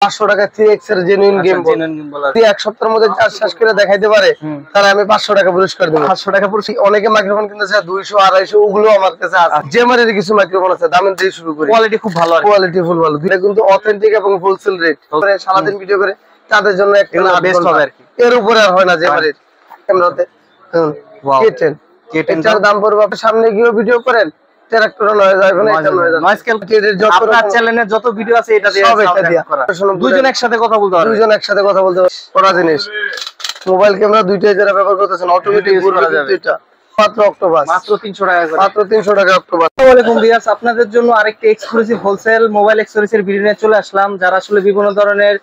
500 টাকা 3x এর genuine game বল যদি এক সপ্তাহের মধ্যে চার্জ শেষ করে দেখাইতে পারে তাহলে আমি 500 টাকা পুরস্কার দেব। 500 টাকা পুরস্কার। অনেকে মাইক্রোফোন কিনতেছে 200 250 ওগুলো আমার কাছে আছে। জেমারের কিছু মাইক্রোফোন আছে দামের দিয়ে শুরু করি, কোয়ালিটি খুব ভালো, কোয়ালিটি ফুল ভালো, দুটো কিন্তু অথেন্টিক এবং হোলসেল রেট। সারা দিন ভিডিও করে তাদের জন্য একটা বেস্ট হবে আর কি, এর উপরে আর হয় না জেমারের ক্যামেরাতে। K10 এটার দাম পড়বে আপনি সামনে গিয়ে ভিডিও করেন ট্রাক্টর নয় যাবে না, এটা নয় যাবে। নয়েজ ক্যালকুলেটর যত আপনার চ্যানেলে যত ভিডিও আছে এটা দিয়ে সব এটা দিয়ে করা। দুইজন একসাথে কথা বলতে পারবে, দুইজন একসাথে কথা বলতে পারবে। পড়া জিনিস মোবাইল ক্যামেরা দুইটাই যারা ব্যবহার করতেছেন অটোমেটিক ইউজ করা যাবে। এটা মাত্র অক্টোপাস, মাত্র 300 টাকা করে, মাত্র 300 টাকা অক্টোপাস। আসসালামু আলাইকুম ভিউয়ার্স, আপনাদের জন্য আরেকটা এক্সক্লুসিভ হোলসেল মোবাইল অ্যাকসেসরিজের ভিডিও নিয়ে চলে আসলাম। যারা আসলে বিভিন্ন ধরনের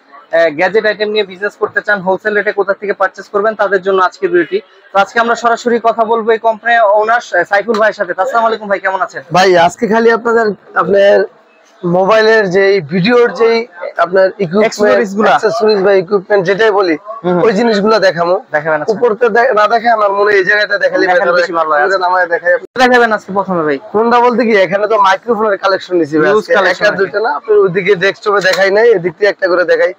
গ্যাজেট আইটেম নিয়ে বিজনেস করতে চান, হোলসেল রেটে কোথা থেকে পারচেজ করবেন তাদের জন্য আজকের ভিডিওটি। তো আজকে আমরা সরাসরি কথা বলবো এই কোম্পানির ওনার সাইফুল ভাইয়ের সাথে। আসসালামু আলাইকুম ভাই, কেমন আছেন? ভাই আজকে খালি আপনার মোবাইলের যে ভিডিওর যে আপনার অ্যাকসেসরিজ বা ইকুইপমেন্ট যেটাই বলি ওই জিনিসগুলো দেখাবো। দেখাবেন উপরতে না দেখে আমার মনে এই জায়গাটা দেখালে বেশি ভালো হয়। আমায় দেখাবেন আজকে প্রথমে ভাই কোনটা বলতে কি এখানে তো মাইক্রোফোনের কালেকশন নিছি ভাই, একটা দুইটা না, আপনি ওইদিকে ডেস্কটপে দেখাই নাই, এদিক থেকে একটা করে দেখাই।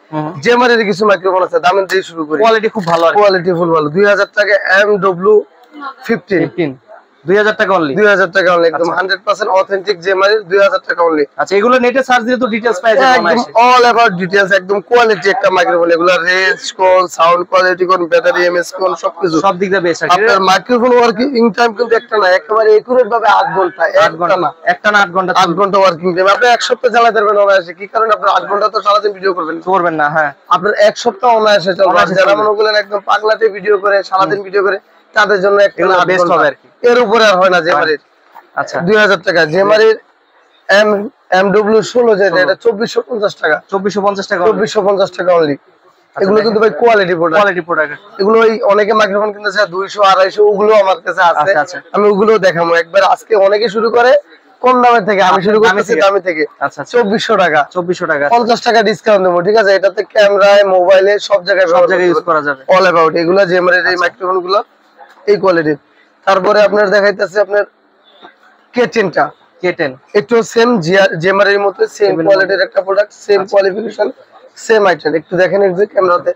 জেমারের কিছু মাইক্রোফোন আছে দামের দিয়ে শুরু করি, কোয়ালিটি খুব ভালো, কোয়ালিটি ফুল ভালো। 2000 টাকা MW15 2000 টাকা অনলি, 2000 টাকা অনলি, একদম 100% অথেন্টিক জেমারের 2000 টাকা অনলি। আচ্ছা এগুলো নেটে সার্চ দিলে তো ডিটেইলস পাওয়া যাবে, একদম অল অ্যাবাউট ডিটেইলস, একদম কোয়ালিটি একটা মাইক্রোফোন। এগুলো রেঞ্জ কোন, সাউন্ড কোয়ালিটি কোন, ব্যাটারি এমএস কোন, সবকিছু সব দিক দিয়ে বেস্ট। আপনার মাইক্রোফোন ওয়ার্কিং টাইম কিন্তু একটা না, একেবারে একুরেট ভাবে 8 ঘন্টা, একটা না 8 ঘন্টা ওয়ার্কিং টাইম। আপনি এক সপ্তাহ চালাতে পারবেন অনায়াসে। কি কারণে আপনি 8 ঘন্টা তো সারা দিন ভিডিও করবেন না। হ্যাঁ আপনার এক সপ্তাহ অনায়াসে চলবে। যারা মনে করেন একদম পাগলাতে ভিডিও করে সারা দিন ভিডিও করে তাদের জন্য একটা বেস্ট হবে আর কি, এর উপরে আর হয় না জেমারের। আচ্ছা 2000 টাকা জেমারের MW16 যেটা, এটা 2450 টাকা, 2450 টাকা, 2450 টাকা অনলি। এগুলো কিন্তু ভাই কোয়ালিটি প্রোডাক্ট। এগুলো অনেকে মাইক্রোফোন কিনতেছে 200 250 ওগুলো আমার কাছে আছে, আমি ওগুলো দেখাবো একবার। আজকে অনেকে শুরু করে কম দামের থেকে, আমি শুরু করতেছি দামি থেকে। আচ্ছা 2400 টাকা, 50 টাকা ডিসকাউন্ট দেবো, ঠিক আছে? এটাতে ক্যামেরায়, মোবাইলে সব জায়গায় ইউজ করা যাবে, অল অ্যাবাউট। এগুলো জেমারের এই মাইক্রোফোন গুলো এই কোয়ালিটির। তারপরে আপনার দেখাইতেছে আপনার K10 একটু সেম জেমারের মতো সেম কোয়ালিটির একটা product, same qualification, same item. একটু দেখেন এই যে ক্যামেরাতে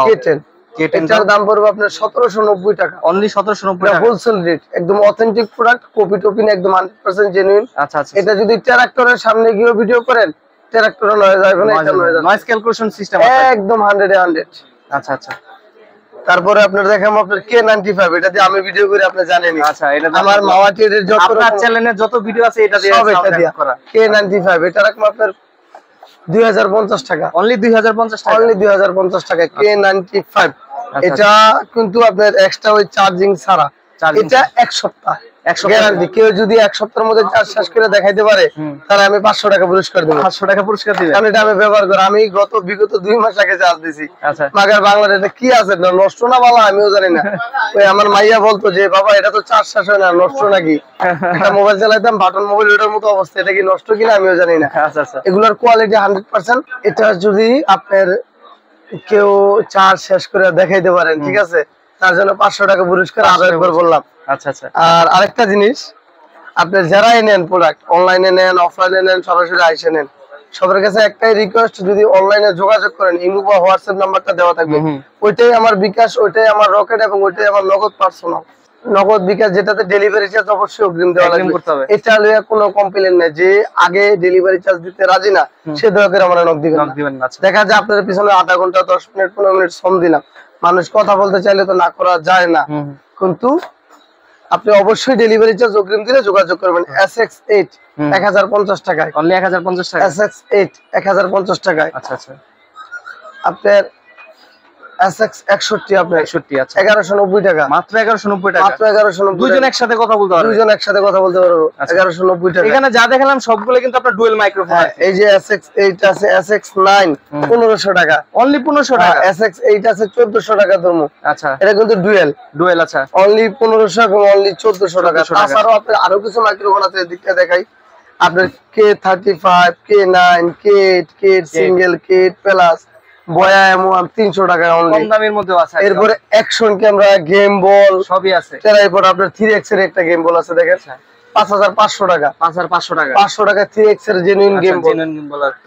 K10 এটার দাম পড়বে আপনার 1790 টাকা অনলি, 1790 টাকা হোলসেল রেট, একদম অথেন্টিক প্রোডাক্ট, কপি টপি না, একদম 100% জেনুইন। আচ্ছা এটা যদি ট্রাক্টরের সামনে গিয়ে ভিডিও করেন ট্রাক্টর নয় যাবে না, এটা নয় যাবে। নয়েজ ক্যালকুলেশন সিস্টেম একদম 100 আচ্ছা তারপরে আপনার দেখাবো আপনার K95, এটা দিয়ে আমি ভিডিও করি, আপনি জানেনই। আচ্ছা এটা আমার মাওয়াটির যত আপনার চ্যানেলে যত ভিডিও আছে এটা দিয়ে সব এটা দিয়ে করা। K95 এটা রাখবো আপনার 2050 টাকা অনলি, 2050 টাকা অনলি, 2050 টাকা K95। এটা কিন্তু আপনার এক্সট্রা ওই চার্জিং ছাড়া, এটা এক সপ্তাহ গ্যারান্টি। কেউ যদি এক সপ্তাহের মধ্যে চার্জ শেষ করে দেখাইতে পারে তাহলে আমি 500 টাকা পুরস্কার দেব। 500 টাকা পুরস্কার দিবেন? কারণ এটা আমি ব্যবহার করি, আমি বিগত 2 মাস আগে চার্জ দিছি। আচ্ছা মাগার বাংলাদেশে কি আছে না, নষ্ট না ভালো আমিও জানি না। ওই আমার মাইয়া বলতো যে বাবা এটা তো চার্জ শেষ হয় না, নষ্ট নাকি? একটা মোবাইল চালাইতাম বাটন মোবাইল, ওটার মতো অবস্থা, এটা কি নষ্ট কিনা আমিও জানি না। আচ্ছা এগুলোর কোয়ালিটি 100%। এটা যদি আপনার কেউ চার্জ শেষ করে দেখাইতে পারেন, ঠিক আছে, তার জন্য 500 টাকা পুরস্কার আরো একবার বললাম। আচ্ছা আর আরেকটা জিনিস, আপনি যারাই নেন প্রোডাক্ট, অনলাইনে নেন, অফলাইনে নেন, সরাসরি আইসে নেন, সবার কাছে একটাই রিকোয়েস্ট, যদি অনলাইনে যোগাযোগ করেন ইমো বা হোয়াটসঅ্যাপ নাম্বারটা দেওয়া থাকবে, ওইটাই আমার বিকাশ, ওইটাই আমার রকেট এবং ওইটাই আমার নগদ পার্সোনাল। নগদ বিকাশ যেটাতে ডেলিভারি চার্জ অবশ্যই অগ্রিম দেওয়া লাগবে। এটা লইয়া কোনো কমপ্লেইন নাই, যে আগে ডেলিভারি চার্জ দিতে রাজি না সে দয়া করে আমরা নক দিবেন না। দেখা যায় আপনাদের পিছনে আধা ঘন্টা 10 মিনিট 15 মিনিট শ্রম দিলাম, মানুষ কথা বলতে চাইলে তো না করা যায় না, কিন্তু আপনি অবশ্যই ডেলিভারি চার্জ অগ্রিম দিলে যোগাযোগ করবেন। SX8 1050 টাকায় অনলি, 1050 টাকা SX8 1050 টাকায়। আচ্ছা আপনার SX61 আপনার 61 আচ্ছা 1190 টাকা মাত্র, 1190 টাকা মাত্র 1190। দুইজন একসাথে কথা বলতে পারবে, 1190 টাকা। এখানে যা দেখালাম সবগুলো কিন্তু আপনার ডুয়াল মাইক্রোফোন। এই যে SX8 আছে, SX9 1500 টাকা অনলি, 1500 টাকা। SX8 আছে 1400 টাকা ধরমু। আচ্ছা এটা কিন্তু ডুয়াল আচ্ছা অনলি 1500 এবং অনলি 1400 টাকা। তাছাড়াও আপনার আরো কিছু মাইক্রোফোন আছে, এদিকটা দেখাই। আপনার K35, K9, K8, K8 single, K8 plus, বয়া M1 300 টাকা অনলি, কম দামের মধ্যে আছে। এরপরে অ্যাকশন ক্যামেরা, গেম বল সবই আছে। এরপর আপনার 3x এর একটা গেম বল আছে, দেখেন 5500 টাকা। 5500 টাকা। 500 টাকা 3x এর জেনুইন গেম বল।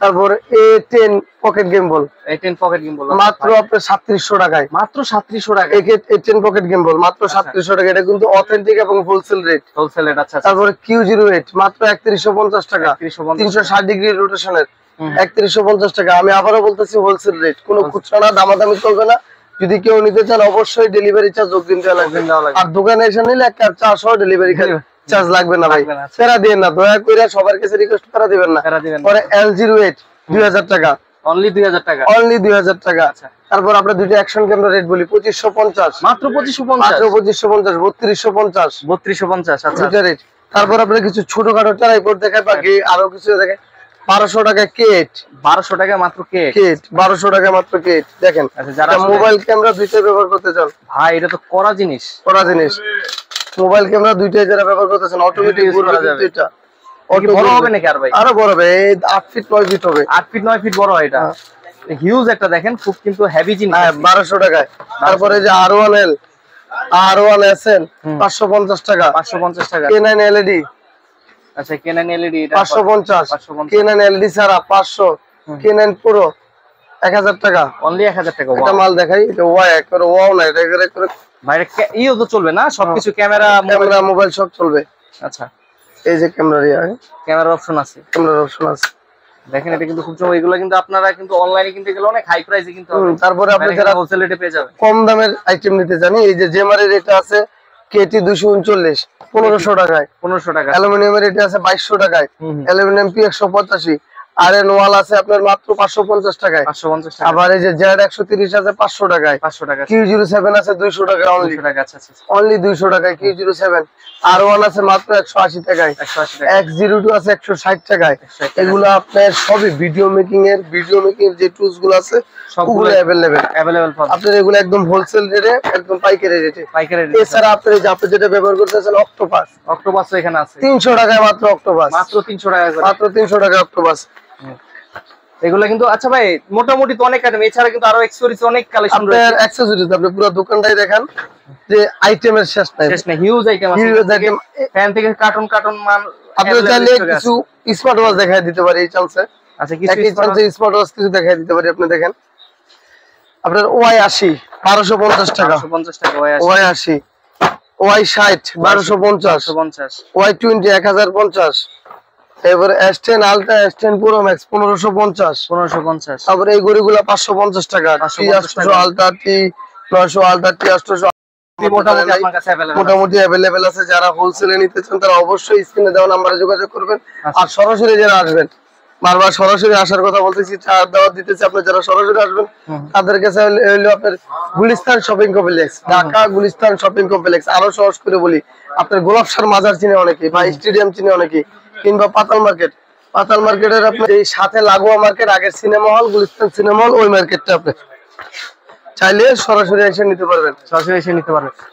তারপর A10 পকেট গেম বল। A10 পকেট গেম বল মাত্র আপনার 3700 টাকায়। মাত্র 3700 টাকা। A10 পকেট গেম বল মাত্র 3700 টাকা। এটা কিন্তু অথেন্টিক এবং হোলসেল রেট। Wholesale rate. আচ্ছা। তারপর Q08 মাত্র 3150 টাকা। 360 ডিগ্রি রোটেশনের 3150 টাকা। আমি আবারও বলতেছি হোলসেল রেট, কোনো খুচরা না, দামাদামি চলবে না। যদি কেউ নিতে চান অবশ্যই ডেলিভারি চার্জ অগ্রিম দেওয়া লাগবে। আর দোকানে এসে নিলে 1 কাপ চা সহ ডেলিভারি চার্জ লাগবে না ভাই। প্যারা দিবেন না, দয়া করে সবার কাছে রিকোয়েস্ট প্যারা দিবেন না। পরে L08 2000 টাকা। অনলি 2000 টাকা। অনলি 2000 টাকা। তারপর আমরা দুটো অ্যাকশন ক্যামেরা রেট বলি 2550। মাত্র 2550। মাত্র 2550। 3250। 3250। আচ্ছা। দুটো রেট। তারপর আমরা কিছু ছোটখাটো ট্রাইপড দেখাই, বাকি আরো কিছু দেখাই। 1200 টাকা কেট। 1200 টাকা মাত্র কেট। 1200 টাকা মাত্র কেট। দেখেন যারা মোবাইল ক্যামেরা দুইটা ব্যবহার করতে চান ভাই, এটা তো কড়া জিনিস। মোবাইল ক্যামেরা দুইটাই যারা ব্যবহার করতেছেন অটোমেটিক ঘুরবে কিন্তু এটা বড় হবে নাকি আর ভাই? আরো বড় হবে, 8 ফিট 9 ফিট হবে। 8 ফিট 9 ফিট বড় হয় এটা। হিউজ একটা দেখেন, খুব কিন্তু হেভি জিনিস। হ্যাঁ 1200 টাকায়। তারপরে যে R1L আছেন 550 টাকা। 550 টাকা। K9 LED। আচ্ছা K9 LED এটা 550। K9 LED ছাড়া 500। K9 Pro 1000 টাকা। অনলি 1000 টাকা। এটা মাল দেখাই, এটা ওয়াই একবারে ওয়াও না, এটা একবারে বাইরে ইও তো চলবে না, সবকিছু ক্যামেরা মোবাইল সব চলবে। আচ্ছা এই যে ক্যামেরার অপশন আছে। দেখেন এটা কিন্তু খুব চমৎকার। এগুলো কিন্তু আপনারা কিন্তু অনলাইনে কিনতে গেলে অনেক হাই প্রাইসে কিনতে হবে। তারপরে আপনি যারা হোলসেল রেটে পেয়ে যাবেন, কম দামের আইটেম নিতে জানি, এই যে জেমারের রেট আছে KT 239 1500 টাকায়। 1500 টাকা। অ্যালুমিনিয়ামের রেট আছে 2200 টাকায়। Aluminium P185। আয়রন ওয়াল আছে আপনার মাত্র 550 টাকায়। 550 টাকা। আবার এই যে Z130 আছে 500 টাকায়। 500 টাকা। Q07 আছে 200 টাকা অনলি। 200 টাকা। আচ্ছা। অনলি 200 টাকায় Q07। R1 আছে মাত্র 180 টাকায়। 180 টাকা। X02 আছে 160 টাকায়। এগুলো আপনার সবই ভিডিও মেকিং এর যে টুলস গুলো আছে সবগুলো अवेलेबल পাবেন। আপনারা এগুলো একদম হোলসেল রেটে, একদম পাইকারি রেটে। এছাড়া আপনারা যেটা ব্যবহার করতেছেন অক্টোপাস এখানে আছে 300 টাকায় মাত্র অক্টোপাস। মাত্র 300 টাকা করে। মাত্র 300 টাকায় অক্টোপাস। এগুলো কিন্তু আচ্ছা ভাই মোটামুটি তো অনেক আইটেম, এছাড়া কিন্তু আরো অ্যাকসেসরিজ অনেক কালেকশন রয়েছে। আপনার অ্যাকসেসরিজ আপনি পুরো দোকানটাই দেখেন যে আইটেমের শেষ নাই। হিউজ আইটেম আছে। ফ্যান থেকে কার্টুন মাল। আপনি চাইলে কিছু স্মার্ট ওয়াচ দেখাই দিতে পারি এই চান্সে। আচ্ছা কিছু স্মার্ট ওয়াচ কিছু দেখাই দিতে পারি। আপনি দেখেন আপনার Y80 1250 টাকা। 1250 টাকা Y80। Y60 1250। Y20 1050। এবারে S10 Ultra S10 Pro Max 1550। তারপরে এই গড়িগুলো 550 টাকা। T800 Ultra T900 Ultra T800 মোটামুটি अवेलेबल আছে। যারা হোলসেলে নিতে চান তারা অবশ্যই স্ক্রিনে দেওয়া নম্বরে যোগাযোগ করবেন। আর সরাসরি যারা আসবেন, বারবার সরাসরি আসার কথা বলতেছি, চার দাওয়াত দিতেছি, আপনি যারা সরাসরি আসবেন তাদের কাছে হলো আপনার Gulistan shopping complex, Dhaka Gulistan shopping complex. আরো সহজ করে বলি, আপনার গোলাপসার মাজার চিনে অনেকে, বা স্টেডিয়াম চিনে অনেকে, কিংবা পাতাল মার্কেটের আপনার এই সাথে লাগোয়া মার্কেট, আগের cinema hall Gulistan cinema hall, ওই মার্কেটটা আপনি চাইলে সরাসরি এসে নিতে পারবেন।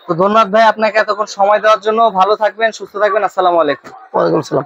তো ধন্যবাদ ভাই আপনাকে এতক্ষণ সময় দেওয়ার জন্য। ভালো থাকবেন, সুস্থ থাকবেন। আসসালামু আলাইকুম। ওয়ালাইকুম আসসালাম।